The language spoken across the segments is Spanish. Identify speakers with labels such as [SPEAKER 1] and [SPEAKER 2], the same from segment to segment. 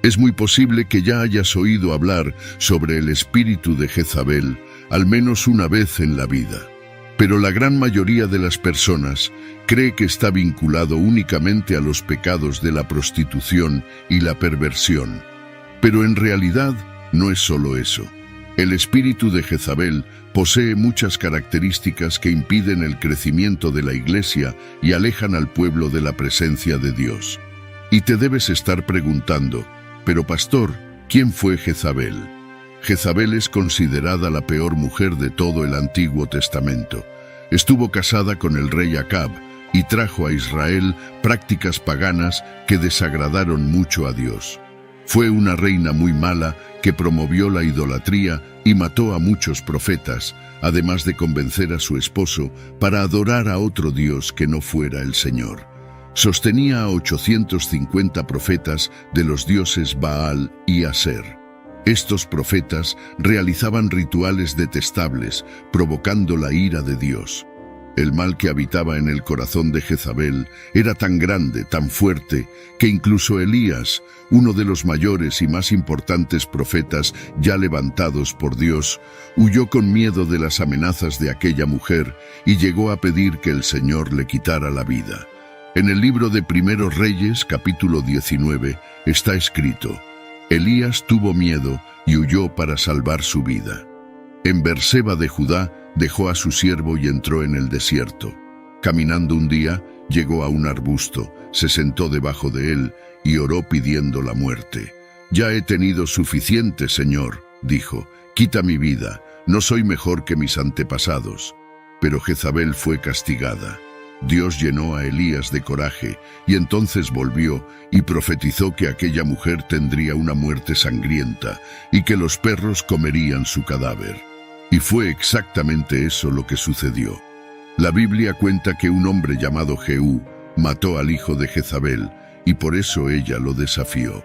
[SPEAKER 1] Es muy posible que ya hayas oído hablar sobre el espíritu de Jezabel al menos una vez en la vida. Pero la gran mayoría de las personas cree que está vinculado únicamente a los pecados de la prostitución y la perversión. Pero en realidad no es solo eso. El espíritu de Jezabel posee muchas características que impiden el crecimiento de la Iglesia y alejan al pueblo de la presencia de Dios. Y te debes estar preguntando, pero pastor, ¿quién fue Jezabel? Jezabel es considerada la peor mujer de todo el Antiguo Testamento. Estuvo casada con el rey Acab y trajo a Israel prácticas paganas que desagradaron mucho a Dios. Fue una reina muy mala que promovió la idolatría y mató a muchos profetas, además de convencer a su esposo para adorar a otro Dios que no fuera el Señor. Sostenía a 850 profetas de los dioses Baal y Aser. Estos profetas realizaban rituales detestables, provocando la ira de Dios. El mal que habitaba en el corazón de Jezabel era tan grande, tan fuerte, que incluso Elías, uno de los mayores y más importantes profetas ya levantados por Dios, huyó con miedo de las amenazas de aquella mujer y llegó a pedir que el Señor le quitara la vida. En el libro de Primeros Reyes, capítulo 19, está escrito: Elías tuvo miedo y huyó para salvar su vida. En Berseba de Judá dejó a su siervo y entró en el desierto. Caminando un día, llegó a un arbusto, se sentó debajo de él y oró pidiendo la muerte. «Ya he tenido suficiente, Señor», dijo, «quita mi vida, no soy mejor que mis antepasados». Pero Jezabel fue castigada. Dios llenó a Elías de coraje y entonces volvió y profetizó que aquella mujer tendría una muerte sangrienta y que los perros comerían su cadáver. Y fue exactamente eso lo que sucedió. La Biblia cuenta que un hombre llamado Jehú mató al hijo de Jezabel y por eso ella lo desafió.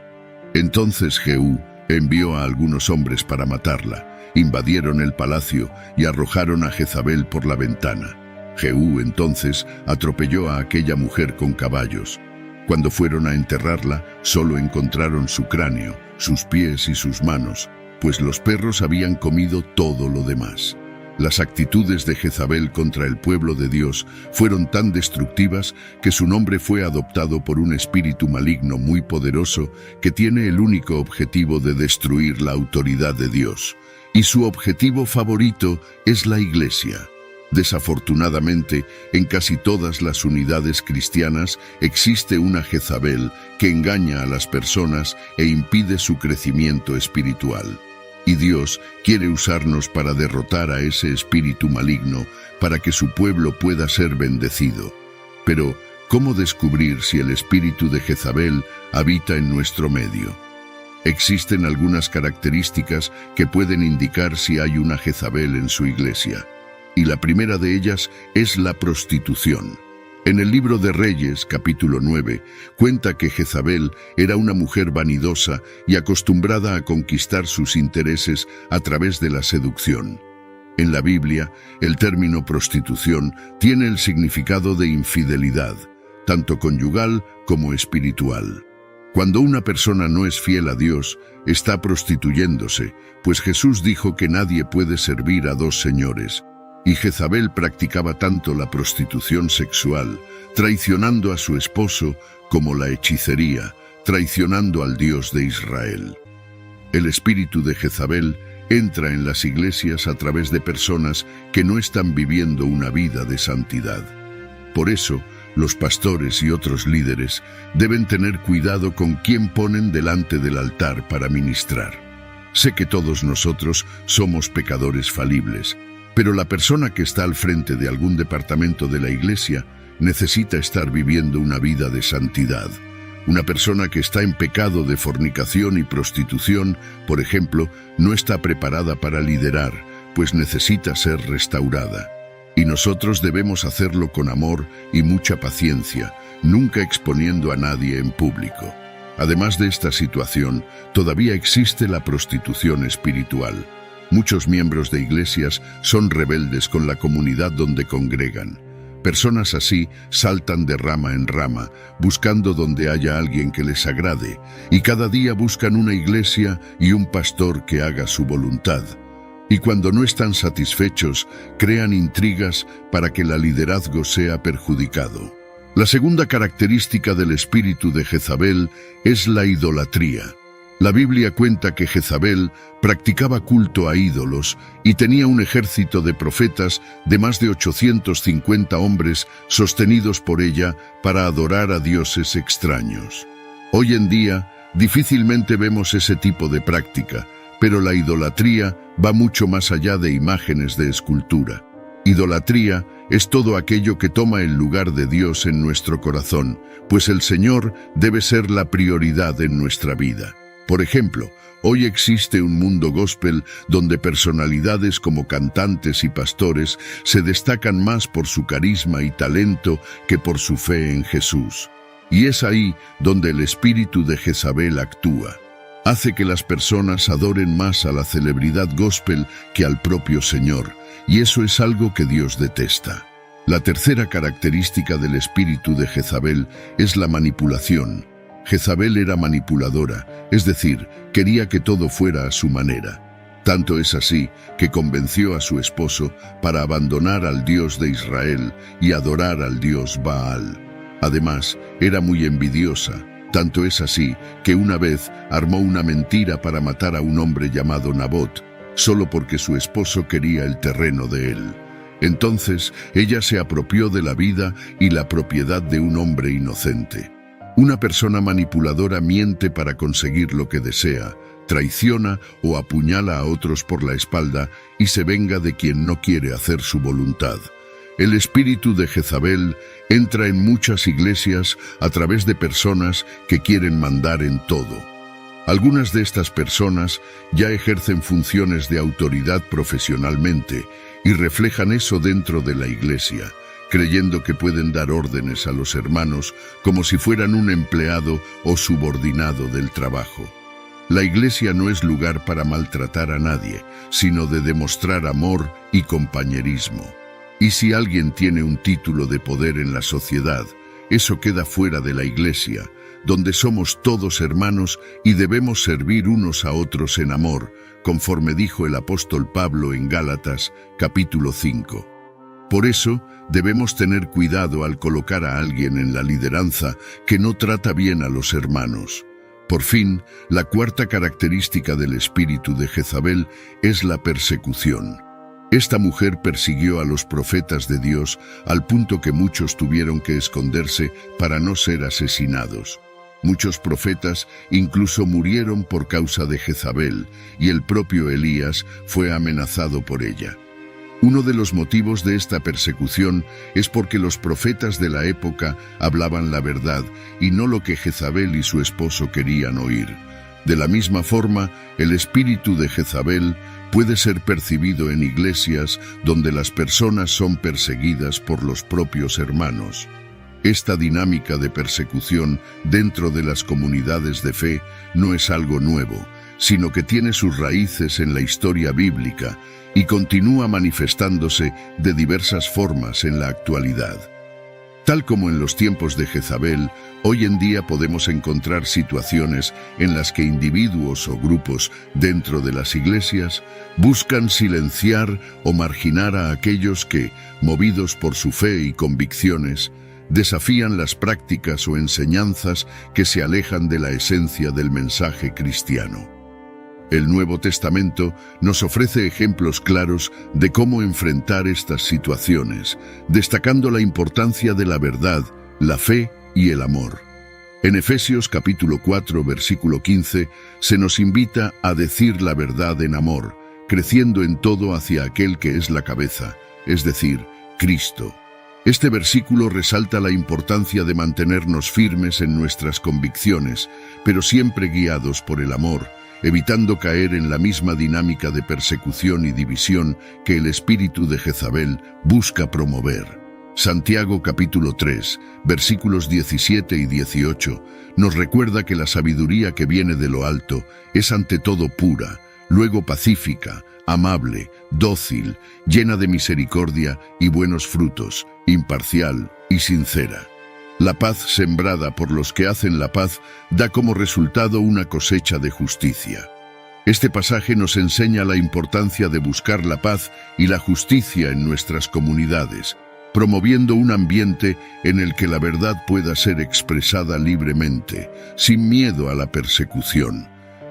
[SPEAKER 1] Entonces Jehú envió a algunos hombres para matarla, invadieron el palacio y arrojaron a Jezabel por la ventana. Jehú entonces atropelló a aquella mujer con caballos. Cuando fueron a enterrarla, solo encontraron su cráneo, sus pies y sus manos, pues los perros habían comido todo lo demás. Las actitudes de Jezabel contra el pueblo de Dios fueron tan destructivas que su nombre fue adoptado por un espíritu maligno muy poderoso que tiene el único objetivo de destruir la autoridad de Dios. Y su objetivo favorito es la Iglesia. Desafortunadamente, en casi todas las unidades cristianas existe una Jezabel que engaña a las personas e impide su crecimiento espiritual. Y Dios quiere usarnos para derrotar a ese espíritu maligno para que su pueblo pueda ser bendecido. Pero, ¿cómo descubrir si el espíritu de Jezabel habita en nuestro medio? Existen algunas características que pueden indicar si hay una Jezabel en su iglesia. Y la primera de ellas es la prostitución. En el libro de Reyes, capítulo 9, cuenta que Jezabel era una mujer vanidosa y acostumbrada a conquistar sus intereses a través de la seducción. En la Biblia, el término prostitución tiene el significado de infidelidad, tanto conyugal como espiritual. Cuando una persona no es fiel a Dios, está prostituyéndose, pues Jesús dijo que nadie puede servir a dos señores. Y Jezabel practicaba tanto la prostitución sexual, traicionando a su esposo, como la hechicería, traicionando al Dios de Israel. El espíritu de Jezabel entra en las iglesias a través de personas que no están viviendo una vida de santidad. Por eso, los pastores y otros líderes deben tener cuidado con quién ponen delante del altar para ministrar. Sé que todos nosotros somos pecadores falibles, pero la persona que está al frente de algún departamento de la iglesia necesita estar viviendo una vida de santidad. Una persona que está en pecado de fornicación y prostitución, por ejemplo, no está preparada para liderar, pues necesita ser restaurada. Y nosotros debemos hacerlo con amor y mucha paciencia, nunca exponiendo a nadie en público. Además de esta situación, todavía existe la prostitución espiritual. Muchos miembros de iglesias son rebeldes con la comunidad donde congregan. Personas así saltan de rama en rama, buscando donde haya alguien que les agrade, y cada día buscan una iglesia y un pastor que haga su voluntad. Y cuando no están satisfechos, crean intrigas para que el liderazgo sea perjudicado. La segunda característica del espíritu de Jezabel es la idolatría. La Biblia cuenta que Jezabel practicaba culto a ídolos y tenía un ejército de profetas de más de 850 hombres sostenidos por ella para adorar a dioses extraños. Hoy en día, difícilmente vemos ese tipo de práctica, pero la idolatría va mucho más allá de imágenes de escultura. Idolatría es todo aquello que toma el lugar de Dios en nuestro corazón, pues el Señor debe ser la prioridad en nuestra vida. Por ejemplo, hoy existe un mundo gospel donde personalidades como cantantes y pastores se destacan más por su carisma y talento que por su fe en Jesús. Y es ahí donde el espíritu de Jezabel actúa. Hace que las personas adoren más a la celebridad gospel que al propio Señor, y eso es algo que Dios detesta. La tercera característica del espíritu de Jezabel es la manipulación. Jezabel era manipuladora, es decir, quería que todo fuera a su manera. Tanto es así que convenció a su esposo para abandonar al Dios de Israel y adorar al Dios Baal. Además, era muy envidiosa. Tanto es así que una vez armó una mentira para matar a un hombre llamado Nabot, solo porque su esposo quería el terreno de él. Entonces, ella se apropió de la vida y la propiedad de un hombre inocente. Una persona manipuladora miente para conseguir lo que desea, traiciona o apuñala a otros por la espalda y se venga de quien no quiere hacer su voluntad. El espíritu de Jezabel entra en muchas iglesias a través de personas que quieren mandar en todo. Algunas de estas personas ya ejercen funciones de autoridad profesionalmente y reflejan eso dentro de la iglesia, creyendo que pueden dar órdenes a los hermanos como si fueran un empleado o subordinado del trabajo. La iglesia no es lugar para maltratar a nadie, sino de demostrar amor y compañerismo. Y si alguien tiene un título de poder en la sociedad, eso queda fuera de la iglesia, donde somos todos hermanos y debemos servir unos a otros en amor, conforme dijo el apóstol Pablo en Gálatas, capítulo 5. Por eso, debemos tener cuidado al colocar a alguien en la lideranza que no trata bien a los hermanos. Por fin, la cuarta característica del espíritu de Jezabel es la persecución. Esta mujer persiguió a los profetas de Dios al punto que muchos tuvieron que esconderse para no ser asesinados. Muchos profetas incluso murieron por causa de Jezabel, y el propio Elías fue amenazado por ella. Uno de los motivos de esta persecución es porque los profetas de la época hablaban la verdad y no lo que Jezabel y su esposo querían oír. De la misma forma, el espíritu de Jezabel puede ser percibido en iglesias donde las personas son perseguidas por los propios hermanos. Esta dinámica de persecución dentro de las comunidades de fe no es algo nuevo, sino que tiene sus raíces en la historia bíblica y continúa manifestándose de diversas formas en la actualidad. Tal como en los tiempos de Jezabel, hoy en día podemos encontrar situaciones en las que individuos o grupos dentro de las iglesias buscan silenciar o marginar a aquellos que, movidos por su fe y convicciones, desafían las prácticas o enseñanzas que se alejan de la esencia del mensaje cristiano. El Nuevo Testamento nos ofrece ejemplos claros de cómo enfrentar estas situaciones, destacando la importancia de la verdad, la fe y el amor. En Efesios capítulo 4, versículo 15, se nos invita a decir la verdad en amor, creciendo en todo hacia aquel que es la cabeza, es decir, Cristo. Este versículo resalta la importancia de mantenernos firmes en nuestras convicciones, pero siempre guiados por el amor, evitando caer en la misma dinámica de persecución y división que el espíritu de Jezabel busca promover. Santiago capítulo 3, versículos 17 y 18, nos recuerda que la sabiduría que viene de lo alto es ante todo pura, luego pacífica, amable, dócil, llena de misericordia y buenos frutos, imparcial y sincera. La paz sembrada por los que hacen la paz da como resultado una cosecha de justicia. Este pasaje nos enseña la importancia de buscar la paz y la justicia en nuestras comunidades, promoviendo un ambiente en el que la verdad pueda ser expresada libremente, sin miedo a la persecución.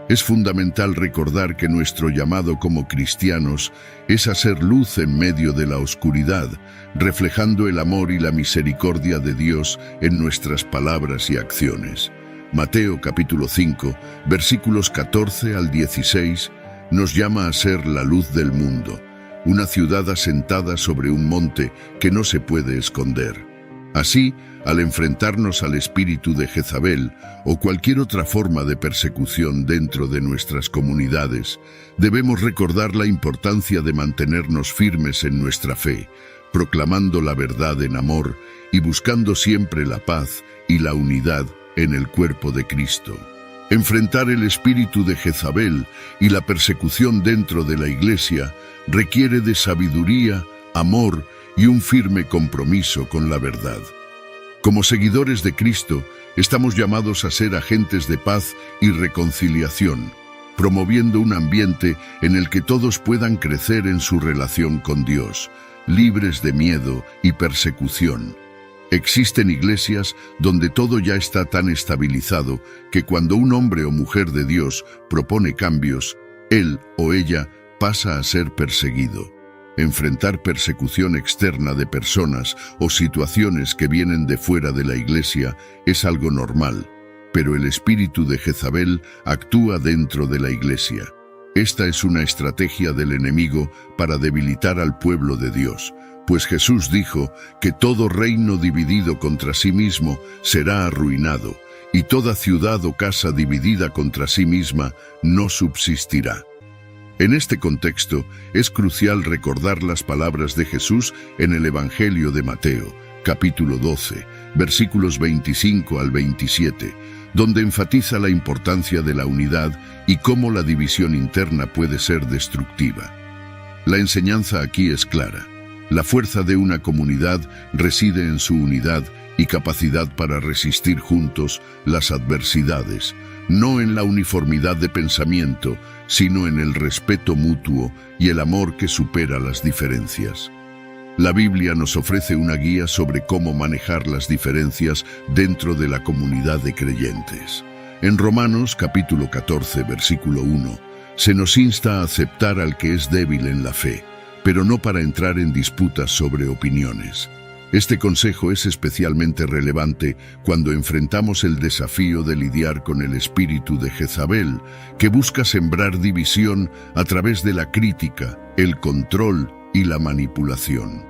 [SPEAKER 1] Es fundamental recordar que nuestro llamado como cristianos es hacer luz en medio de la oscuridad, reflejando el amor y la misericordia de Dios en nuestras palabras y acciones. Mateo capítulo 5, versículos 14 al 16, nos llama a ser la luz del mundo, una ciudad asentada sobre un monte que no se puede esconder. Así, al enfrentarnos al espíritu de Jezabel o cualquier otra forma de persecución dentro de nuestras comunidades, debemos recordar la importancia de mantenernos firmes en nuestra fe, proclamando la verdad en amor y buscando siempre la paz y la unidad en el cuerpo de Cristo. Enfrentar el espíritu de Jezabel y la persecución dentro de la Iglesia requiere de sabiduría, amor y un firme compromiso con la verdad. Como seguidores de Cristo, estamos llamados a ser agentes de paz y reconciliación, promoviendo un ambiente en el que todos puedan crecer en su relación con Dios, libres de miedo y persecución. Existen iglesias donde todo ya está tan estabilizado que cuando un hombre o mujer de Dios propone cambios, él o ella pasa a ser perseguido. Enfrentar persecución externa de personas o situaciones que vienen de fuera de la iglesia es algo normal, pero el espíritu de Jezabel actúa dentro de la iglesia. Esta es una estrategia del enemigo para debilitar al pueblo de Dios, pues Jesús dijo que todo reino dividido contra sí mismo será arruinado, y toda ciudad o casa dividida contra sí misma no subsistirá. En este contexto, es crucial recordar las palabras de Jesús en el Evangelio de Mateo, capítulo 12, versículos 25 al 27, donde enfatiza la importancia de la unidad y cómo la división interna puede ser destructiva. La enseñanza aquí es clara. La fuerza de una comunidad reside en su unidad y capacidad para resistir juntos las adversidades, no en la uniformidad de pensamiento, sino en el respeto mutuo y el amor que supera las diferencias. La Biblia nos ofrece una guía sobre cómo manejar las diferencias dentro de la comunidad de creyentes. En Romanos capítulo 14, versículo 1, se nos insta a aceptar al que es débil en la fe, pero no para entrar en disputas sobre opiniones. Este consejo es especialmente relevante cuando enfrentamos el desafío de lidiar con el espíritu de Jezabel, que busca sembrar división a través de la crítica, el control y la manipulación.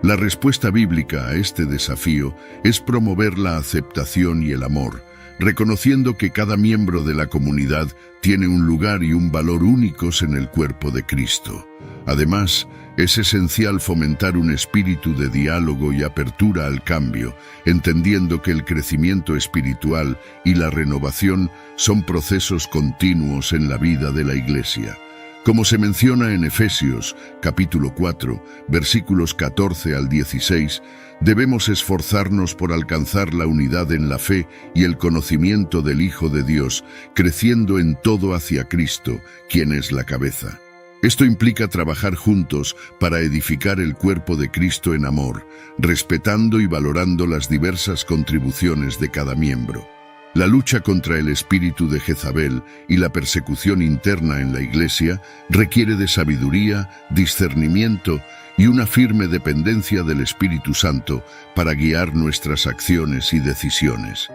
[SPEAKER 1] La respuesta bíblica a este desafío es promover la aceptación y el amor, reconociendo que cada miembro de la comunidad tiene un lugar y un valor únicos en el cuerpo de Cristo. Además, es esencial fomentar un espíritu de diálogo y apertura al cambio, entendiendo que el crecimiento espiritual y la renovación son procesos continuos en la vida de la Iglesia. Como se menciona en Efesios, capítulo 4, versículos 14 al 16, debemos esforzarnos por alcanzar la unidad en la fe y el conocimiento del Hijo de Dios, creciendo en todo hacia Cristo, quien es la cabeza. Esto implica trabajar juntos para edificar el cuerpo de Cristo en amor, respetando y valorando las diversas contribuciones de cada miembro. La lucha contra el espíritu de Jezabel y la persecución interna en la Iglesia requiere de sabiduría, discernimiento y una firme dependencia del Espíritu Santo para guiar nuestras acciones y decisiones.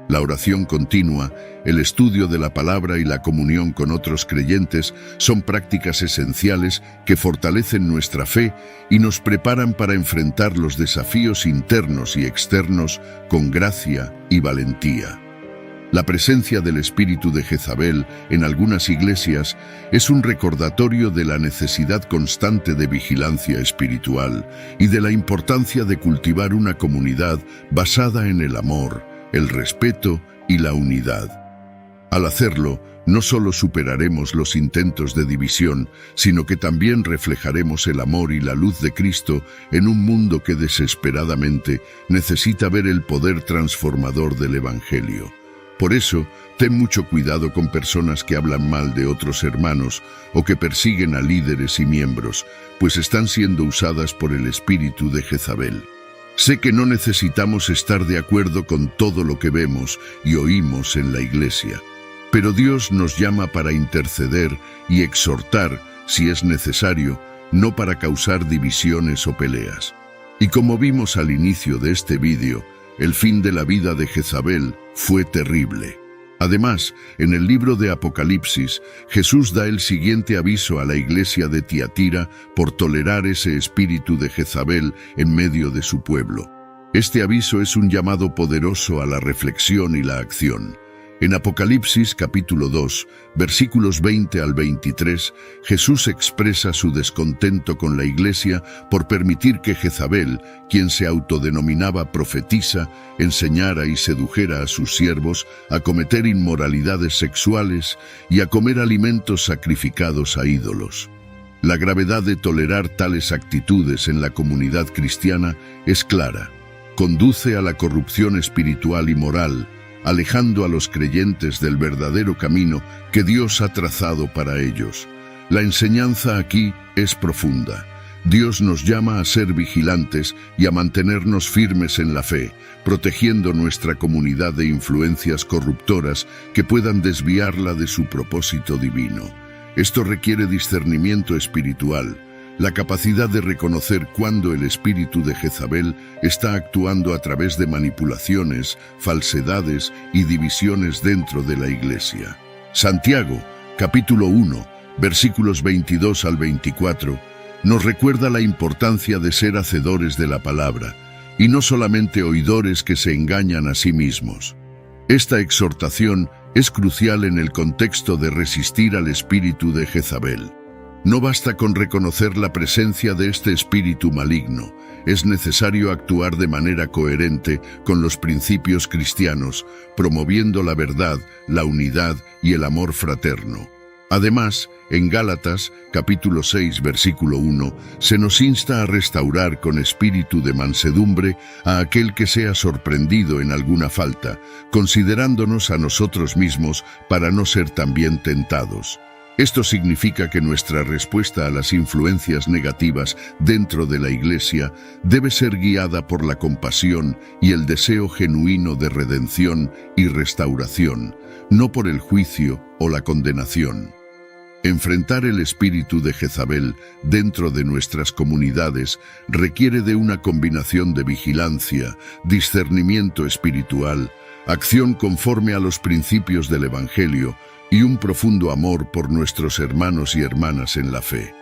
[SPEAKER 1] La oración continua, el estudio de la palabra y la comunión con otros creyentes son prácticas esenciales que fortalecen nuestra fe y nos preparan para enfrentar los desafíos internos y externos con gracia y valentía. La presencia del espíritu de Jezabel en algunas iglesias es un recordatorio de la necesidad constante de vigilancia espiritual y de la importancia de cultivar una comunidad basada en el amor, el respeto y la unidad. Al hacerlo, no solo superaremos los intentos de división, sino que también reflejaremos el amor y la luz de Cristo en un mundo que desesperadamente necesita ver el poder transformador del Evangelio. Por eso, ten mucho cuidado con personas que hablan mal de otros hermanos o que persiguen a líderes y miembros, pues están siendo usadas por el espíritu de Jezabel. Sé que no necesitamos estar de acuerdo con todo lo que vemos y oímos en la iglesia, pero Dios nos llama para interceder y exhortar, si es necesario, no para causar divisiones o peleas. Y como vimos al inicio de este vídeo, el fin de la vida de Jezabel fue terrible. Además, en el libro de Apocalipsis, Jesús da el siguiente aviso a la iglesia de Tiatira por tolerar ese espíritu de Jezabel en medio de su pueblo. Este aviso es un llamado poderoso a la reflexión y la acción. En Apocalipsis capítulo 2, versículos 20 al 23, Jesús expresa su descontento con la iglesia por permitir que Jezabel, quien se autodenominaba profetisa, enseñara y sedujera a sus siervos a cometer inmoralidades sexuales y a comer alimentos sacrificados a ídolos. La gravedad de tolerar tales actitudes en la comunidad cristiana es clara. Conduce a la corrupción espiritual y moral, alejando a los creyentes del verdadero camino que Dios ha trazado para ellos. La enseñanza aquí es profunda. Dios nos llama a ser vigilantes y a mantenernos firmes en la fe, protegiendo nuestra comunidad de influencias corruptoras que puedan desviarla de su propósito divino. Esto requiere discernimiento espiritual, la capacidad de reconocer cuándo el espíritu de Jezabel está actuando a través de manipulaciones, falsedades y divisiones dentro de la iglesia. Santiago, capítulo 1, versículos 22 al 24, nos recuerda la importancia de ser hacedores de la palabra, y no solamente oidores que se engañan a sí mismos. Esta exhortación es crucial en el contexto de resistir al espíritu de Jezabel. No basta con reconocer la presencia de este espíritu maligno, es necesario actuar de manera coherente con los principios cristianos, promoviendo la verdad, la unidad y el amor fraterno. Además, en Gálatas, capítulo 6, versículo 1, se nos insta a restaurar con espíritu de mansedumbre a aquel que sea sorprendido en alguna falta, considerándonos a nosotros mismos para no ser también tentados. Esto significa que nuestra respuesta a las influencias negativas dentro de la iglesia debe ser guiada por la compasión y el deseo genuino de redención y restauración, no por el juicio o la condenación. Enfrentar el espíritu de Jezabel dentro de nuestras comunidades requiere de una combinación de vigilancia, discernimiento espiritual, acción conforme a los principios del Evangelio y un profundo amor por nuestros hermanos y hermanas en la fe.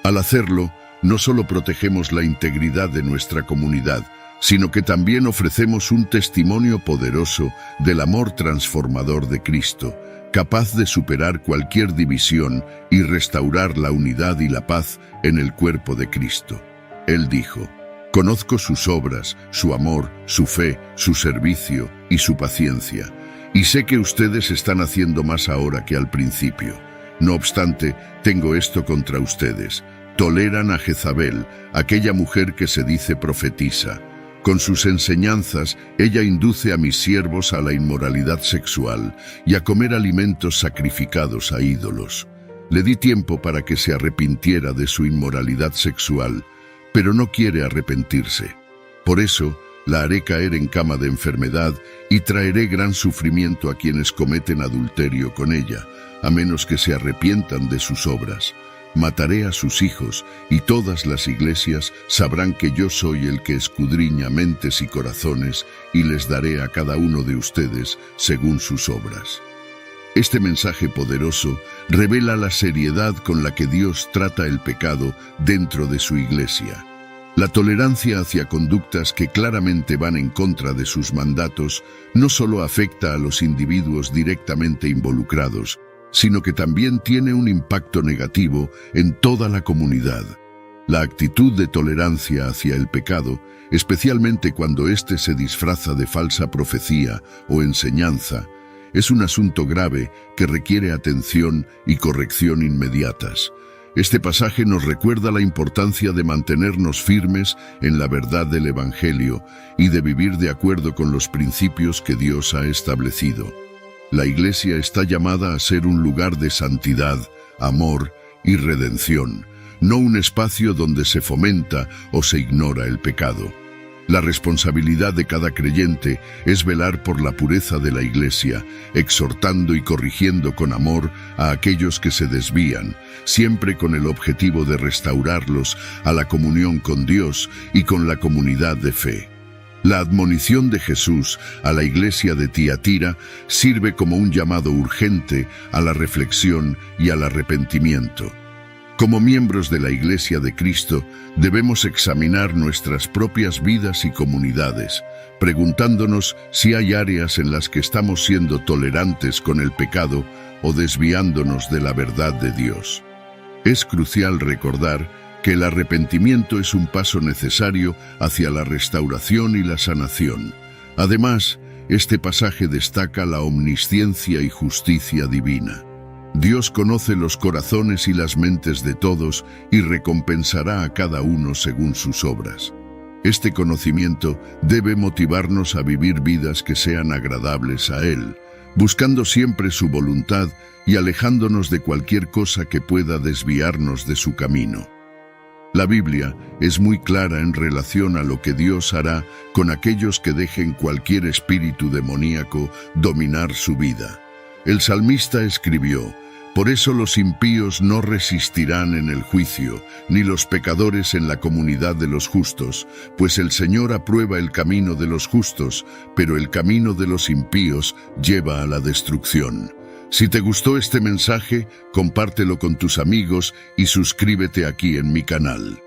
[SPEAKER 1] Al hacerlo, no solo protegemos la integridad de nuestra comunidad, sino que también ofrecemos un testimonio poderoso del amor transformador de Cristo, capaz de superar cualquier división y restaurar la unidad y la paz en el cuerpo de Cristo. Él dijo: «Conozco sus obras, su amor, su fe, su servicio y su paciencia, y sé que ustedes están haciendo más ahora que al principio. No obstante, tengo esto contra ustedes. Toleran a Jezabel, aquella mujer que se dice profetisa. Con sus enseñanzas, ella induce a mis siervos a la inmoralidad sexual y a comer alimentos sacrificados a ídolos. Le di tiempo para que se arrepintiera de su inmoralidad sexual, pero no quiere arrepentirse. Por eso, la haré caer en cama de enfermedad y traeré gran sufrimiento a quienes cometen adulterio con ella, a menos que se arrepientan de sus obras. Mataré a sus hijos, y todas las iglesias sabrán que yo soy el que escudriña mentes y corazones, y les daré a cada uno de ustedes según sus obras». Este mensaje poderoso revela la seriedad con la que Dios trata el pecado dentro de su iglesia. La tolerancia hacia conductas que claramente van en contra de sus mandatos no solo afecta a los individuos directamente involucrados, sino que también tiene un impacto negativo en toda la comunidad. La actitud de tolerancia hacia el pecado, especialmente cuando éste se disfraza de falsa profecía o enseñanza, Es un asunto grave que requiere atención y corrección inmediatas. Este pasaje nos recuerda la importancia de mantenernos firmes en la verdad del Evangelio y de vivir de acuerdo con los principios que Dios ha establecido. La Iglesia está llamada a ser un lugar de santidad, amor y redención, no un espacio donde se fomenta o se ignora el pecado. La responsabilidad de cada creyente es velar por la pureza de la Iglesia, exhortando y corrigiendo con amor a aquellos que se desvían, siempre con el objetivo de restaurarlos a la comunión con Dios y con la comunidad de fe. La admonición de Jesús a la iglesia de Tiatira sirve como un llamado urgente a la reflexión y al arrepentimiento. Como miembros de la Iglesia de Cristo, debemos examinar nuestras propias vidas y comunidades, preguntándonos si hay áreas en las que estamos siendo tolerantes con el pecado o desviándonos de la verdad de Dios. Es crucial recordar que el arrepentimiento es un paso necesario hacia la restauración y la sanación. Además, este pasaje destaca la omnisciencia y justicia divina. Dios conoce los corazones y las mentes de todos y recompensará a cada uno según sus obras. Este conocimiento debe motivarnos a vivir vidas que sean agradables a Él, buscando siempre su voluntad y alejándonos de cualquier cosa que pueda desviarnos de su camino. La Biblia es muy clara en relación a lo que Dios hará con aquellos que dejen cualquier espíritu demoníaco dominar su vida. El salmista escribió: «Por eso los impíos no resistirán en el juicio, ni los pecadores en la comunidad de los justos, pues el Señor aprueba el camino de los justos, pero el camino de los impíos lleva a la destrucción». Si te gustó este mensaje, compártelo con tus amigos y suscríbete aquí en mi canal.